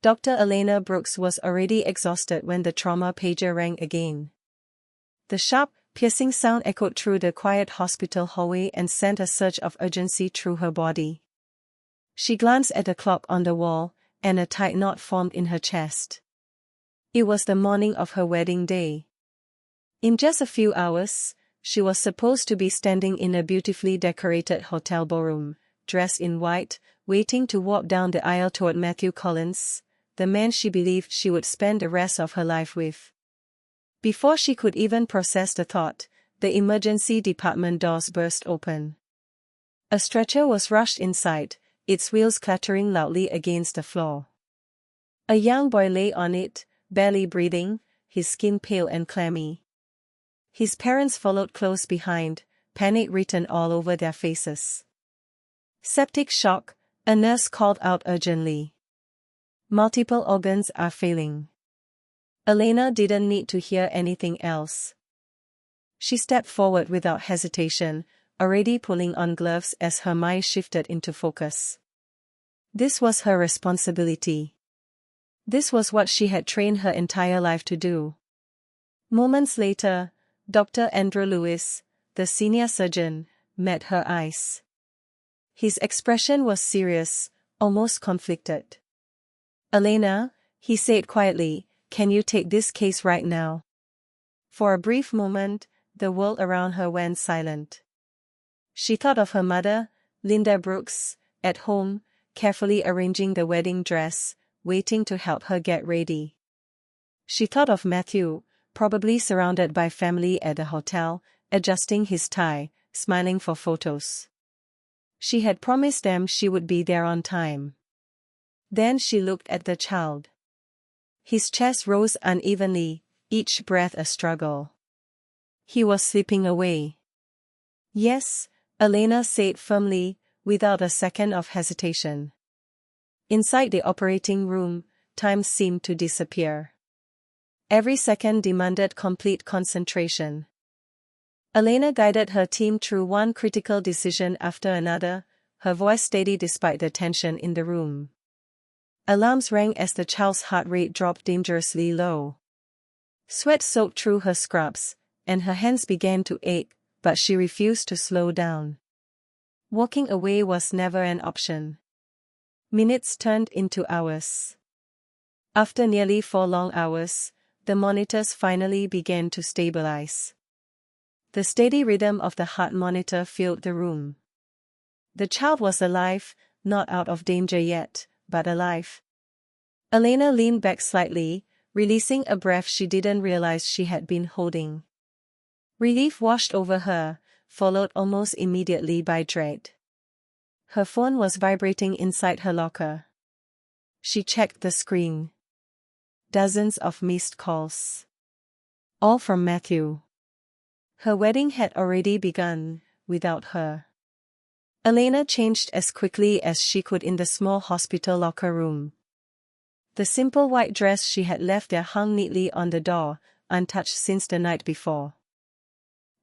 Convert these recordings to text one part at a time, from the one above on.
Dr. Elena Brooks was already exhausted when the trauma pager rang again. The sharp, piercing sound echoed through the quiet hospital hallway and sent a surge of urgency through her body. She glanced at the clock on the wall, and a tight knot formed in her chest. It was the morning of her wedding day. In just a few hours, she was supposed to be standing in a beautifully decorated hotel ballroom, dressed in white, waiting to walk down the aisle toward Matthew Collins, the man she believed she would spend the rest of her life with. Before she could even process the thought, the emergency department doors burst open. A stretcher was rushed inside, its wheels clattering loudly against the floor. A young boy lay on it, barely breathing, his skin pale and clammy. His parents followed close behind, panic written all over their faces. Septic shock, a nurse called out urgently. Multiple organs are failing. Elena didn't need to hear anything else. She stepped forward without hesitation, already pulling on gloves as her mind shifted into focus. This was her responsibility. This was what she had trained her entire life to do. Moments later, Dr. Andrew Lewis, the senior surgeon, met her eyes. His expression was serious, almost conflicted. "Elena," he said quietly, "can you take this case right now?" For a brief moment, the world around her went silent. She thought of her mother, Linda Brooks, at home, carefully arranging the wedding dress, waiting to help her get ready. She thought of Matthew, probably surrounded by family at the hotel, adjusting his tie, smiling for photos. She had promised them she would be there on time. Then she looked at the child. His chest rose unevenly, each breath a struggle. He was slipping away. "Yes," Elena said firmly, without a second of hesitation. Inside the operating room, time seemed to disappear. Every second demanded complete concentration. Elena guided her team through one critical decision after another, her voice steady despite the tension in the room. Alarms rang as the child's heart rate dropped dangerously low. Sweat soaked through her scrubs, and her hands began to ache, but she refused to slow down. Walking away was never an option. Minutes turned into hours. After nearly 4 long hours, the monitors finally began to stabilize. The steady rhythm of the heart monitor filled the room. The child was alive, not out of danger yet, but alive. Elena leaned back slightly, releasing a breath she didn't realize she had been holding. Relief washed over her, followed almost immediately by dread. Her phone was vibrating inside her locker. She checked the screen. Dozens of missed calls. All from Matthew. Her wedding had already begun, without her. Elena changed as quickly as she could in the small hospital locker room. The simple white dress she had left there hung neatly on the door, untouched since the night before.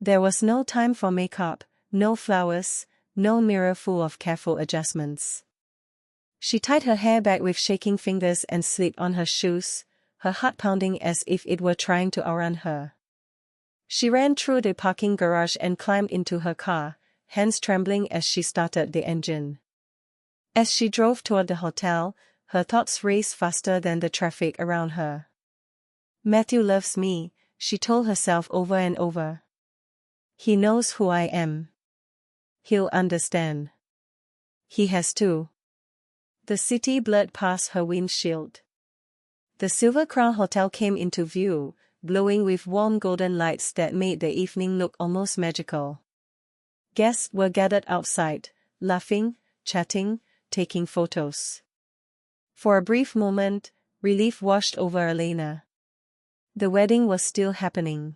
There was no time for makeup, no flowers, no mirror full of careful adjustments. She tied her hair back with shaking fingers and slipped on her shoes, her heart pounding as if it were trying to outrun her. She ran through the parking garage and climbed into her car, hands trembling as she started the engine. As she drove toward the hotel, her thoughts raced faster than the traffic around her. "Matthew loves me," she told herself over and over. "He knows who I am. He'll understand. He has to." The city blurred past her windshield. The Silver Crown Hotel came into view, glowing with warm golden lights that made the evening look almost magical. Guests were gathered outside, laughing, chatting, taking photos. For a brief moment, relief washed over Elena. The wedding was still happening.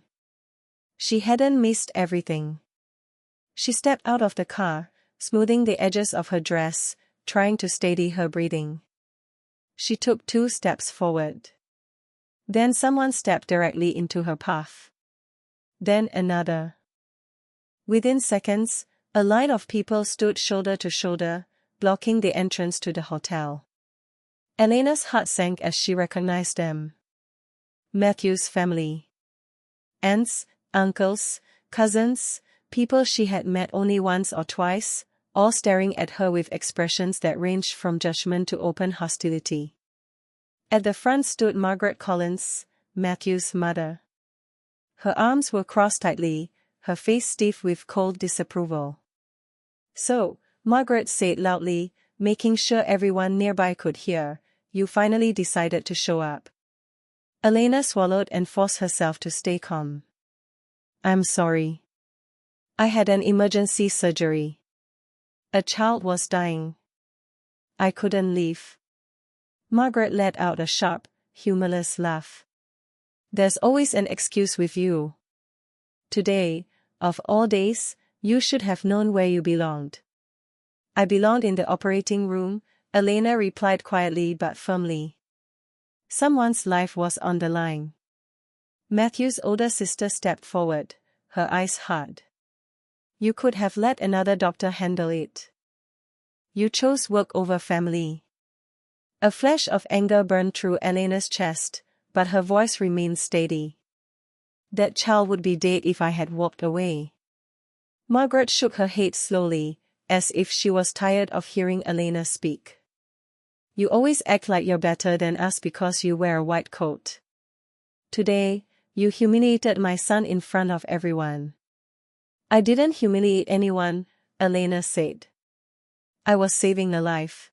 She hadn't missed everything. She stepped out of the car, smoothing the edges of her dress, trying to steady her breathing. She took 2 steps forward. Then someone stepped directly into her path. Then another. Within seconds, a line of people stood shoulder to shoulder, blocking the entrance to the hotel. Elena's heart sank as she recognized them. Matthew's family. Aunts, uncles, cousins, people she had met only once or twice, all staring at her with expressions that ranged from judgment to open hostility. At the front stood Margaret Collins, Matthew's mother. Her arms were crossed tightly, her face stiff with cold disapproval. "So," Margaret said loudly, making sure everyone nearby could hear, "you finally decided to show up." Elena swallowed and forced herself to stay calm. "I'm sorry. I had an emergency surgery. A child was dying. I couldn't leave." Margaret let out a sharp, humorless laugh. "There's always an excuse with you. Today, of all days, you should have known where you belonged." "I belonged in the operating room," Elena replied quietly but firmly. Someone's life was on the line. Matthew's older sister stepped forward, her eyes hard. "You could have let another doctor handle it. You chose work over family." A flash of anger burned through Elena's chest, but her voice remained steady. "That child would be dead if I had walked away." Margaret shook her head slowly, as if she was tired of hearing Elena speak. "You always act like you're better than us because you wear a white coat. Today, you humiliated my son in front of everyone." "I didn't humiliate anyone," Elena said. "I was saving a life."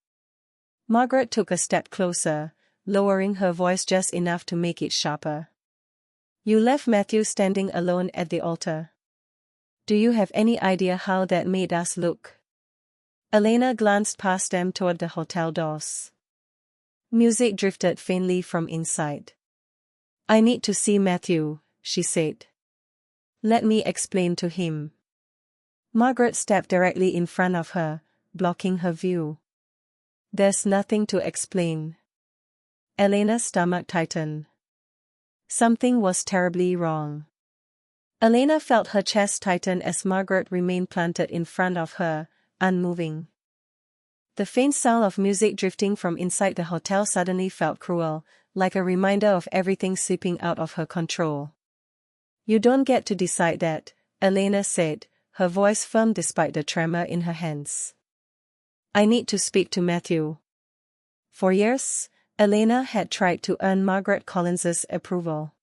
Margaret took a step closer, lowering her voice just enough to make it sharper. "You left Matthew standing alone at the altar. Do you have any idea how that made us look?" Elena glanced past them toward the hotel doors. Music drifted faintly from inside. "I need to see Matthew," she said. "Let me explain to him." Margaret stepped directly in front of her, blocking her view. "There's nothing to explain." Elena's stomach tightened. Something was terribly wrong. Elena felt her chest tighten as Margaret remained planted in front of her, unmoving. The faint sound of music drifting from inside the hotel suddenly felt cruel, like a reminder of everything slipping out of her control. "You don't get to decide that," Elena said, her voice firm despite the tremor in her hands. "I need to speak to Matthew." For years, Elena had tried to earn Margaret Collins's approval.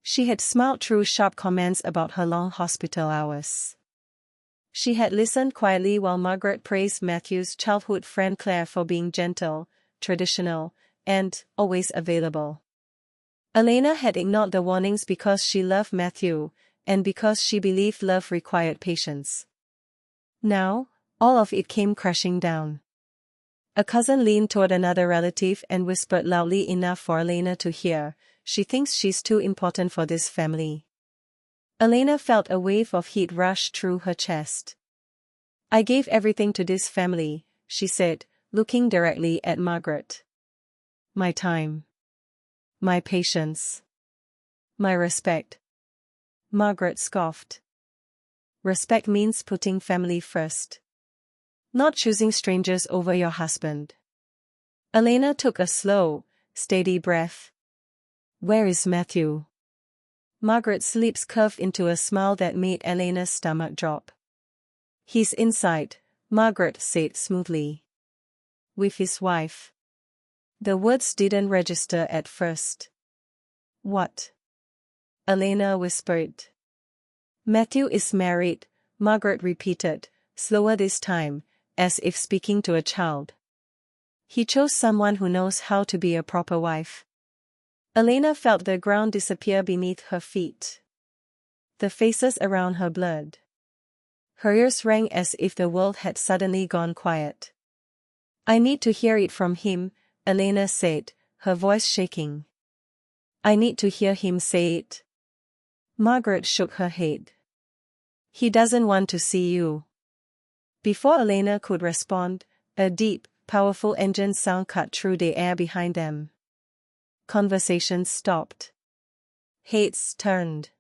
She had smiled through sharp comments about her long hospital hours. She had listened quietly while Margaret praised Matthew's childhood friend Claire for being gentle, traditional, and always available. Elena had ignored the warnings because she loved Matthew, and because she believed love required patience. Now, all of it came crashing down. A cousin leaned toward another relative and whispered loudly enough for Elena to hear, "She thinks she's too important for this family." Elena felt a wave of heat rush through her chest. "I gave everything to this family," she said, looking directly at Margaret. "My time. My patience. My respect." Margaret scoffed. "Respect means putting family first. Not choosing strangers over your husband." Elena took a slow, steady breath. "Where is Matthew?" Margaret's lips curved into a smile that made Elena's stomach drop. "He's inside," Margaret said smoothly. "With his wife." The words didn't register at first. "What?" Elena whispered. "Matthew is married," Margaret repeated, slower this time, as if speaking to a child. "He chose someone who knows how to be a proper wife." Elena felt the ground disappear beneath her feet. The faces around her blurred. Her ears rang as if the world had suddenly gone quiet. "I need to hear it from him," Elena said, her voice shaking. "I need to hear him say it." Margaret shook her head. "He doesn't want to see you." Before Elena could respond, a deep, powerful engine sound cut through the air behind them. Conversations stopped. Heads turned.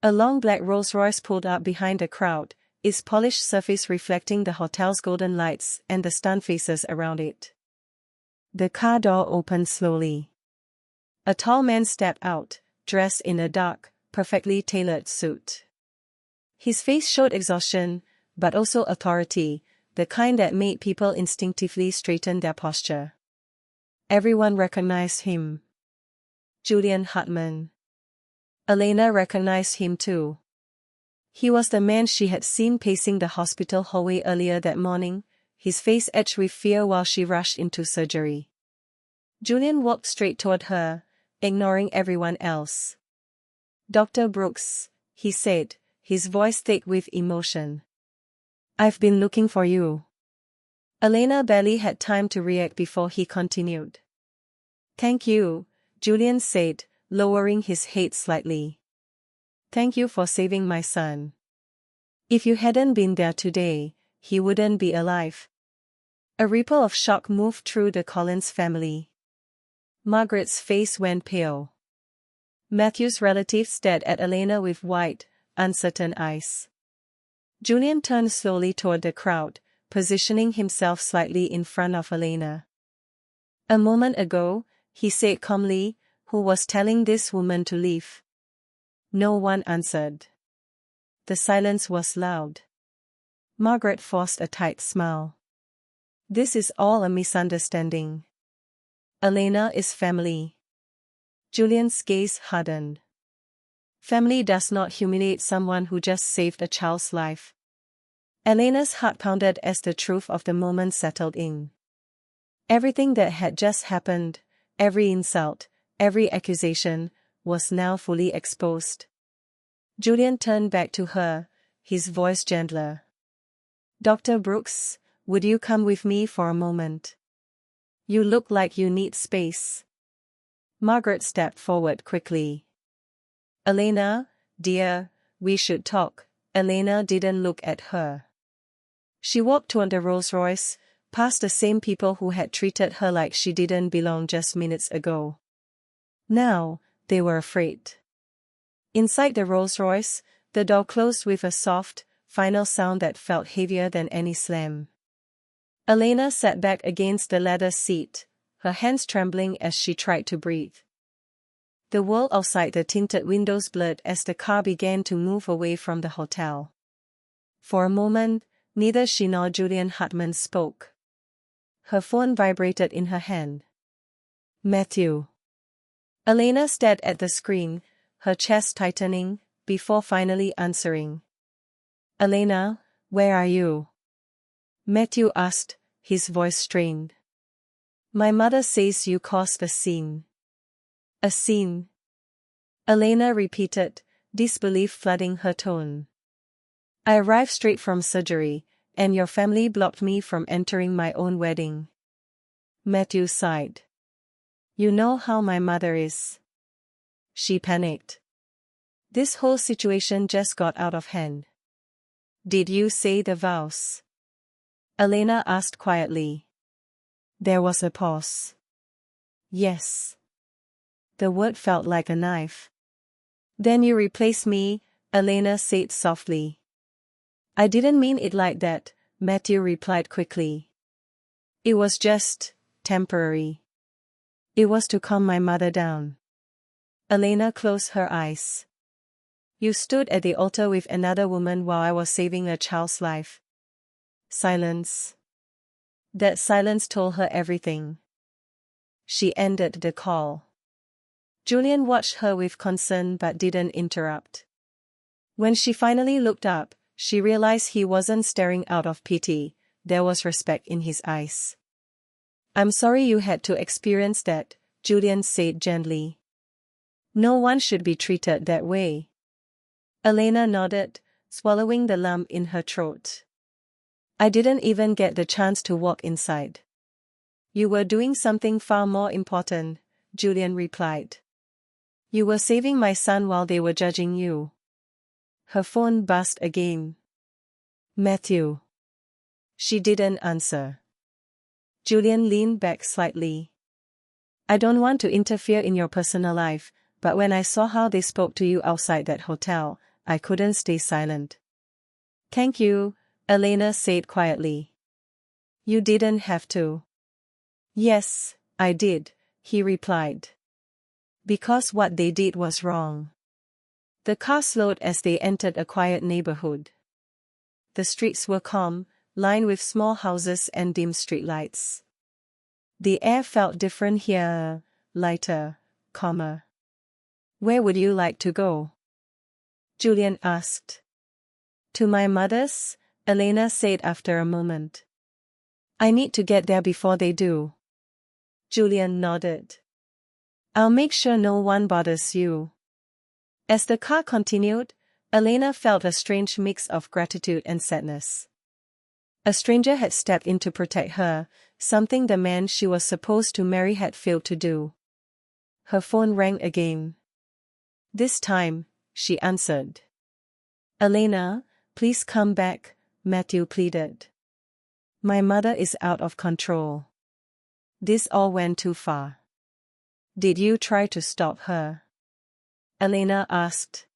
A long black Rolls-Royce pulled up behind the crowd, its polished surface reflecting the hotel's golden lights and the stunned faces around it. The car door opened slowly. A tall man stepped out, dressed in a dark, perfectly tailored suit. His face showed exhaustion, but also authority, the kind that made people instinctively straighten their posture. Everyone recognized him. Julian Hartman. Elena recognized him too. He was the man she had seen pacing the hospital hallway earlier that morning, his face etched with fear while she rushed into surgery. Julian walked straight toward her, ignoring everyone else. "Dr. Brooks," he said, his voice thick with emotion. "I've been looking for you." Elena barely had time to react before he continued. "Thank you," Julian said, lowering his head slightly. "Thank you for saving my son. If you hadn't been there today, he wouldn't be alive." A ripple of shock moved through the Collins family. Margaret's face went pale. Matthew's relatives stared at Elena with wide, uncertain eyes. Julian turned slowly toward the crowd, positioning himself slightly in front of Elena. "A moment ago," he said calmly, "who was telling this woman to leave?" No one answered. The silence was loud. Margaret forced a tight smile. "This is all a misunderstanding. Elena is family." Julian's gaze hardened. Family does not humiliate someone who just saved a child's life. Elena's heart pounded as the truth of the moment settled in. Everything that had just happened, every insult, every accusation, was now fully exposed. Julian turned back to her, his voice gentler. "Dr. Brooks, would you come with me for a moment? You look like you need space." Margaret stepped forward quickly. "Elena, dear, we should talk." Elena didn't look at her. She walked toward the Rolls-Royce, past the same people who had treated her like she didn't belong just minutes ago. Now, they were afraid. Inside the Rolls-Royce, the door closed with a soft, final sound that felt heavier than any slam. Elena sat back against the leather seat, her hands trembling as she tried to breathe. The world outside the tinted windows blurred as the car began to move away from the hotel. For a moment, neither she nor Julian Hartman spoke. Her phone vibrated in her hand. "Matthew." Elena stared at the screen, her chest tightening, before finally answering. "Elena, where are you?" Matthew asked, his voice strained. "My mother says you caused a scene." "A scene?" Elena repeated, disbelief flooding her tone. "I arrived straight from surgery, and your family blocked me from entering my own wedding." Matthew sighed. "You know how my mother is." She panicked. This whole situation just got out of hand. "Did you say the vows?" Elena asked quietly. There was a pause. "Yes." The word felt like a knife. "Then you replace me," Elena said softly. "I didn't mean it like that," Matthew replied quickly. "It was just temporary. It was to calm my mother down." Elena closed her eyes. "You stood at the altar with another woman while I was saving a child's life." Silence. That silence told her everything. She ended the call. Julian watched her with concern but didn't interrupt. When she finally looked up, she realized he wasn't staring out of pity, there was respect in his eyes. "I'm sorry you had to experience that," Julian said gently. "No one should be treated that way." Elena nodded, swallowing the lump in her throat. "I didn't even get the chance to walk inside." "You were doing something far more important," Julian replied. "You were saving my son while they were judging you." Her phone buzzed again. "Matthew." She didn't answer. Julian leaned back slightly. "I don't want to interfere in your personal life, but when I saw how they spoke to you outside that hotel, I couldn't stay silent." "Thank you," Elena said quietly. "You didn't have to." "Yes," I did, he replied. Because what they did was wrong. The car slowed as they entered a quiet neighborhood. The streets were calm, lined with small houses and dim streetlights. The air felt different here, lighter, calmer. Where would you like to go? Julian asked. To my mother's, Elena said after a moment. I need to get there before they do. Julian nodded. I'll make sure no one bothers you. As the car continued, Elena felt a strange mix of gratitude and sadness. A stranger had stepped in to protect her, something the man she was supposed to marry had failed to do. Her phone rang again. This time, she answered. Elena, please come back, Matthew pleaded. My mother is out of control. This all went too far. Did you try to stop her? Elena asked.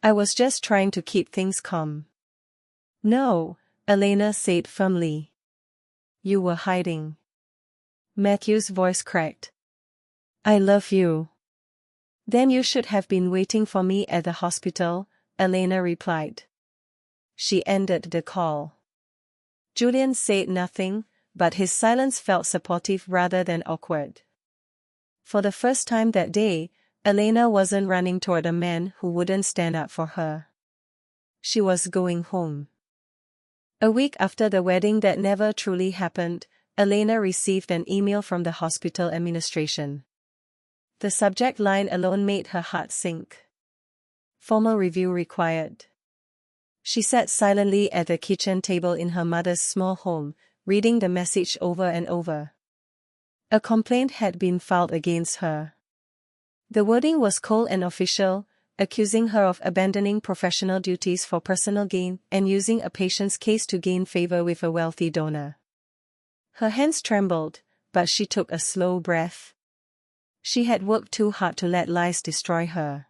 I was just trying to keep things calm. No, Elena said firmly. You were hiding. Matthew's voice cracked. I love you. Then you should have been waiting for me at the hospital, Elena replied. She ended the call. Julian said nothing, but his silence felt supportive rather than awkward. For the first time that day, Elena wasn't running toward a man who wouldn't stand up for her. She was going home. A week after the wedding that never truly happened, Elena received an email from the hospital administration. The subject line alone made her heart sink. Formal review required. She sat silently at the kitchen table in her mother's small home, reading the message over and over. A complaint had been filed against her. The wording was cold and official, accusing her of abandoning professional duties for personal gain and using a patient's case to gain favor with a wealthy donor. Her hands trembled, but she took a slow breath. She had worked too hard to let lies destroy her.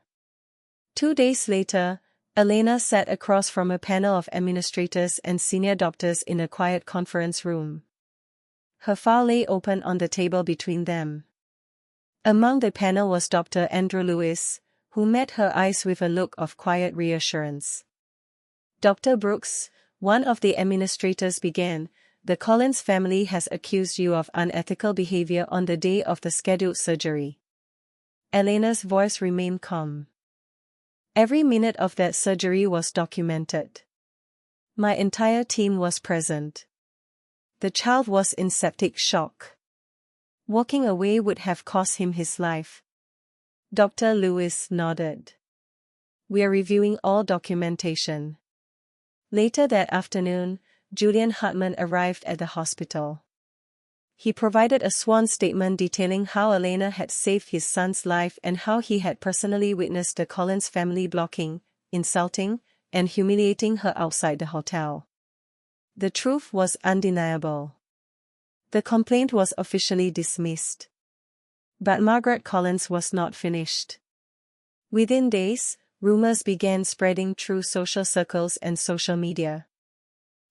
2 days later, Elena sat across from a panel of administrators and senior doctors in a quiet conference room. Her file lay open on the table between them. Among the panel was Dr. Andrew Lewis, who met her eyes with a look of quiet reassurance. Dr. Brooks, one of the administrators began, the Collins family has accused you of unethical behavior on the day of the scheduled surgery. Elena's voice remained calm. Every minute of that surgery was documented. My entire team was present. The child was in septic shock. Walking away would have cost him his life. Dr. Lewis nodded. We are reviewing all documentation. Later that afternoon, Julian Hartman arrived at the hospital. He provided a sworn statement detailing how Elena had saved his son's life and how he had personally witnessed the Collins family blocking, insulting, and humiliating her outside the hotel. The truth was undeniable. The complaint was officially dismissed. But Margaret Collins was not finished. Within days, rumors began spreading through social circles and social media.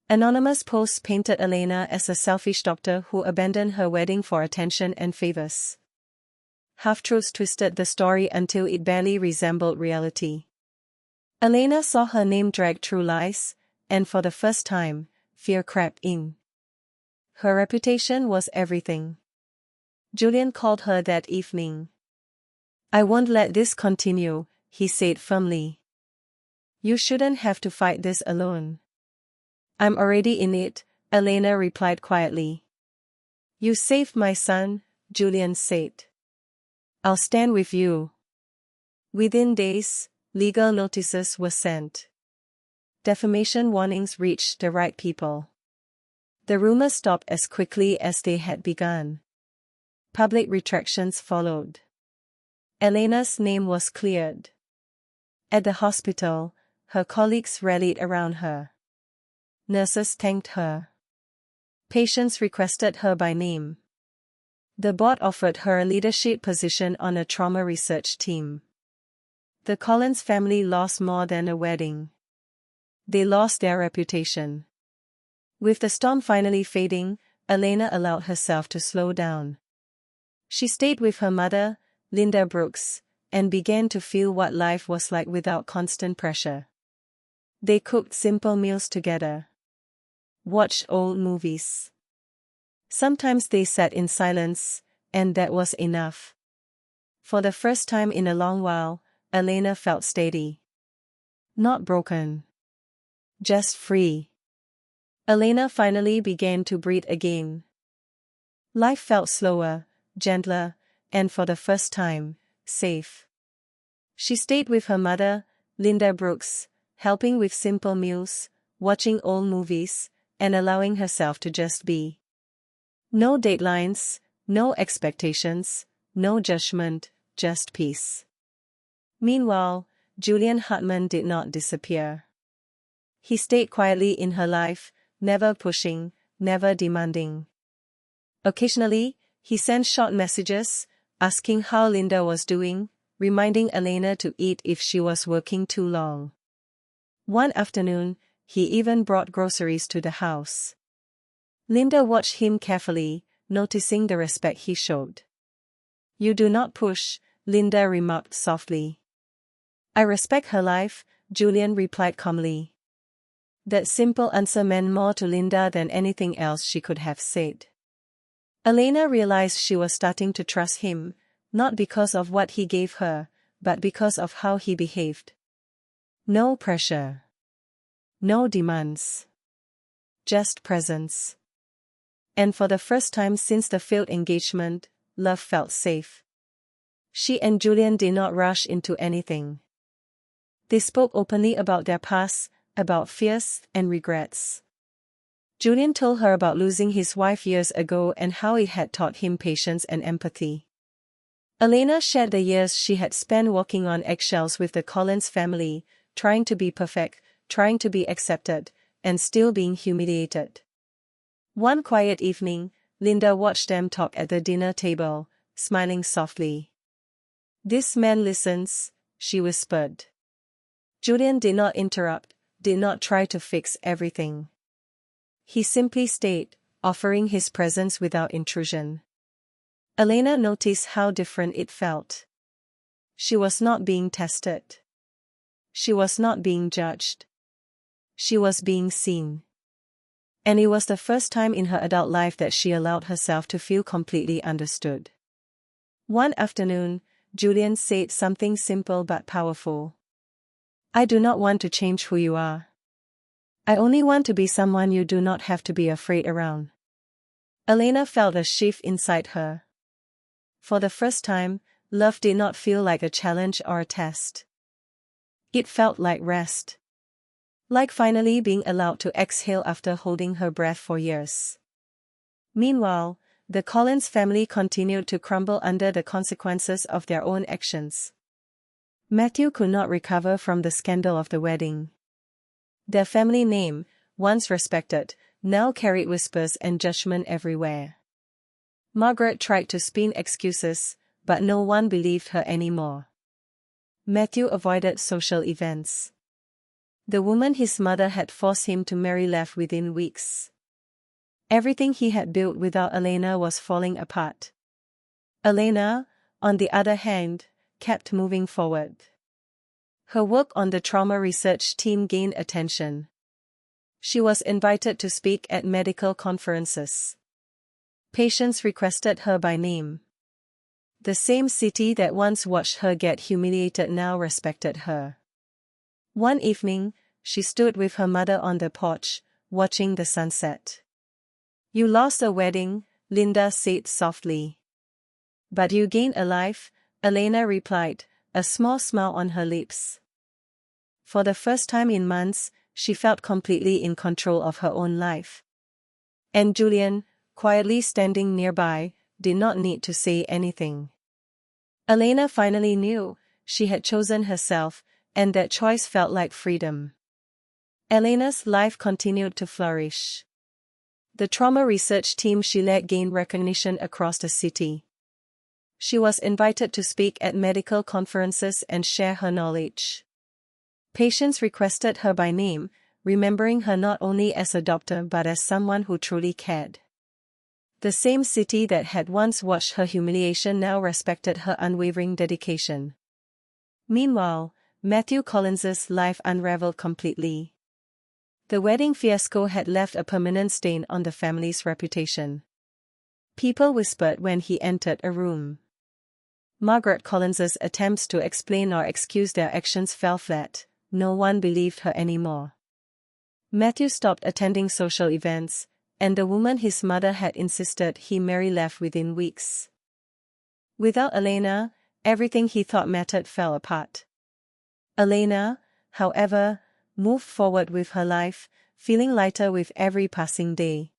Anonymous posts painted Elena as a selfish doctor who abandoned her wedding for attention and favors. Half-truths twisted the story until it barely resembled reality. Elena saw her name dragged through lies, and for the first time, fear crept in. Her reputation was everything. Julian called her that evening. I won't let this continue, he said firmly. You shouldn't have to fight this alone. I'm already in it, Elena replied quietly. You saved my son, Julian said. I'll stand with you. Within days, legal notices were sent. Defamation warnings reached the right people. The rumors stopped as quickly as they had begun. Public retractions followed. Elena's name was cleared. At the hospital, her colleagues rallied around her. Nurses thanked her. Patients requested her by name. The board offered her a leadership position on a trauma research team. The Collins family lost more than a wedding. They lost their reputation. With the storm finally fading, Elena allowed herself to slow down. She stayed with her mother, Elena Brooks, and began to feel what life was like without constant pressure. They cooked simple meals together, watched old movies. Sometimes they sat in silence, and that was enough. For the first time in a long while, Elena felt steady. Not broken. Just free. Elena finally began to breathe again. Life felt slower, gentler, and for the first time, safe. She stayed with her mother, Elena Brooks, helping with simple meals, watching old movies, and allowing herself to just be. No deadlines, no expectations, no judgment, just peace. Meanwhile, Julian Hartman did not disappear. He stayed quietly in her life, never pushing, never demanding. Occasionally, he sent short messages, asking how Linda was doing, reminding Elena to eat if she was working too long. One afternoon, he even brought groceries to the house. Linda watched him carefully, noticing the respect he showed. "You do not push," Linda remarked softly. "I respect her life," Julian replied calmly. That simple answer meant more to Linda than anything else she could have said. Elena realized she was starting to trust him, not because of what he gave her, but because of how he behaved. No pressure. No demands. Just presence. And for the first time since the failed engagement, love felt safe. She and Julian did not rush into anything. They spoke openly about their past, about fears and regrets. Julian told her about losing his wife years ago and how it had taught him patience and empathy. Elena shared the years she had spent walking on eggshells with the Collins family, trying to be perfect, trying to be accepted, and still being humiliated. One quiet evening, Linda watched them talk at the dinner table, smiling softly. "This man listens," she whispered. Julian did not interrupt, did not try to fix everything. He simply stayed, offering his presence without intrusion. Elena noticed how different it felt. She was not being tested. She was not being judged. She was being seen. And it was the first time in her adult life that she allowed herself to feel completely understood. One afternoon, Julian said something simple but powerful. "I do not want to change who you are. I only want to be someone you do not have to be afraid around." Elena felt a shift inside her. For the first time, love did not feel like a challenge or a test. It felt like rest. Like finally being allowed to exhale after holding her breath for years. Meanwhile, the Collins family continued to crumble under the consequences of their own actions. Matthew could not recover from the scandal of the wedding. Their family name, once respected, now carried whispers and judgment everywhere. Margaret tried to spin excuses, but no one believed her anymore. Matthew avoided social events. The woman his mother had forced him to marry left within weeks. Everything he had built without Elena was falling apart. Elena, on the other hand, kept moving forward. Her work on the trauma research team gained attention. She was invited to speak at medical conferences. Patients requested her by name. The same city that once watched her get humiliated now respected her. One evening, she stood with her mother on the porch, watching the sunset. "You lost a wedding," Linda said softly. "But you gained a life," Elena replied, a small smile on her lips. For the first time in months, she felt completely in control of her own life. And Julian, quietly standing nearby, did not need to say anything. Elena finally knew, she had chosen herself, and that choice felt like freedom. Elena's life continued to flourish. The trauma research team she led gained recognition across the city. She was invited to speak at medical conferences and share her knowledge. Patients requested her by name, remembering her not only as a doctor but as someone who truly cared. The same city that had once watched her humiliation now respected her unwavering dedication. Meanwhile, Matthew Collins's life unraveled completely. The wedding fiasco had left a permanent stain on the family's reputation. People whispered when he entered a room. Margaret Collins's attempts to explain or excuse their actions fell flat. No one believed her anymore. Matthew stopped attending social events, and the woman his mother had insisted he marry left within weeks. Without Elena, everything he thought mattered fell apart. Elena, however, moved forward with her life, feeling lighter with every passing day.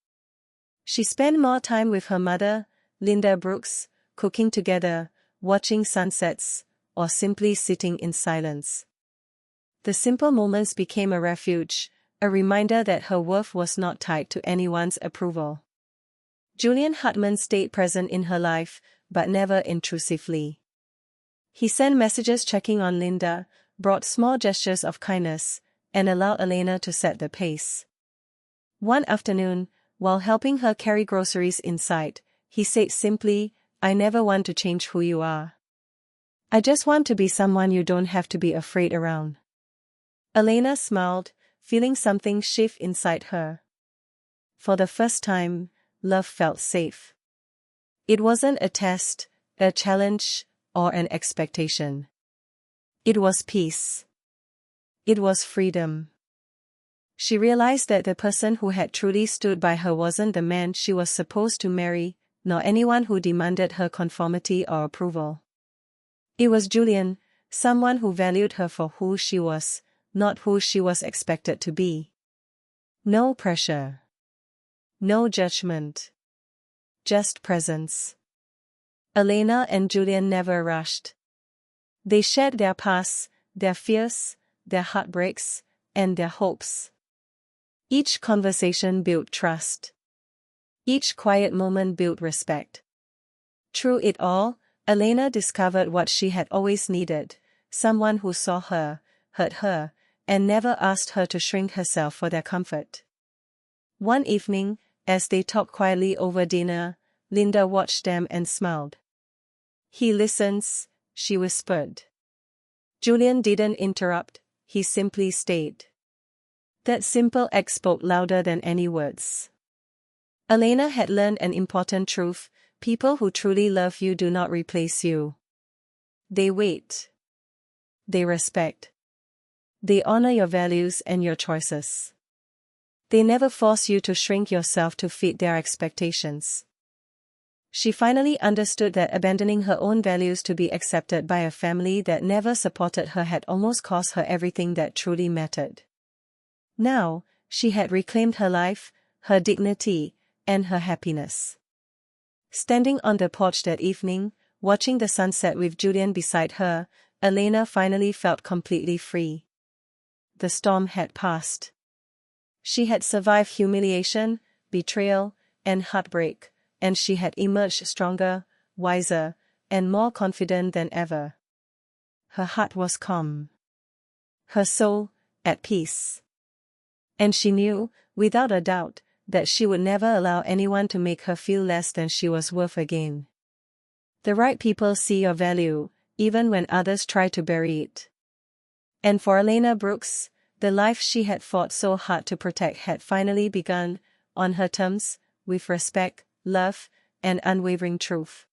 She spent more time with her mother, Elena Brooks, cooking together, watching sunsets, or simply sitting in silence. The simple moments became a refuge, a reminder that her worth was not tied to anyone's approval. Julian Hartman stayed present in her life, but never intrusively. He sent messages checking on Linda, brought small gestures of kindness, and allowed Elena to set the pace. One afternoon, while helping her carry groceries inside, he said simply, "I never want to change who you are. I just want to be someone you don't have to be afraid around." Elena smiled, feeling something shift inside her. For the first time, love felt safe. It wasn't a test, a challenge, or an expectation. It was peace. It was freedom. She realized that the person who had truly stood by her wasn't the man she was supposed to marry, nor anyone who demanded her conformity or approval. It was Julian, someone who valued her for who she was, not who she was expected to be. No pressure. No judgment. Just presence. Elena and Julian never rushed. They shared their past, their fears, their heartbreaks, and their hopes. Each conversation built trust. Each quiet moment built respect. Through it all, Elena discovered what she had always needed, someone who saw her, heard her, and never asked her to shrink herself for their comfort. One evening, as they talked quietly over dinner, Linda watched them and smiled. "He listens," she whispered. Julian didn't interrupt, he simply stayed. That simple act spoke louder than any words. Elena had learned an important truth: people who truly love you do not replace you. They wait. They respect. They honor your values and your choices. They never force you to shrink yourself to fit their expectations. She finally understood that abandoning her own values to be accepted by a family that never supported her had almost cost her everything that truly mattered. Now, she had reclaimed her life, her dignity, and her happiness. Standing on the porch that evening, watching the sunset with Julian beside her, Elena finally felt completely free. The storm had passed. She had survived humiliation, betrayal, and heartbreak, and she had emerged stronger, wiser, and more confident than ever. Her heart was calm. Her soul, at peace. And she knew, without a doubt, that she would never allow anyone to make her feel less than she was worth again. The right people see your value, even when others try to bury it. And for Elena Brooks, the life she had fought so hard to protect had finally begun, on her terms, with respect, love, and unwavering truth.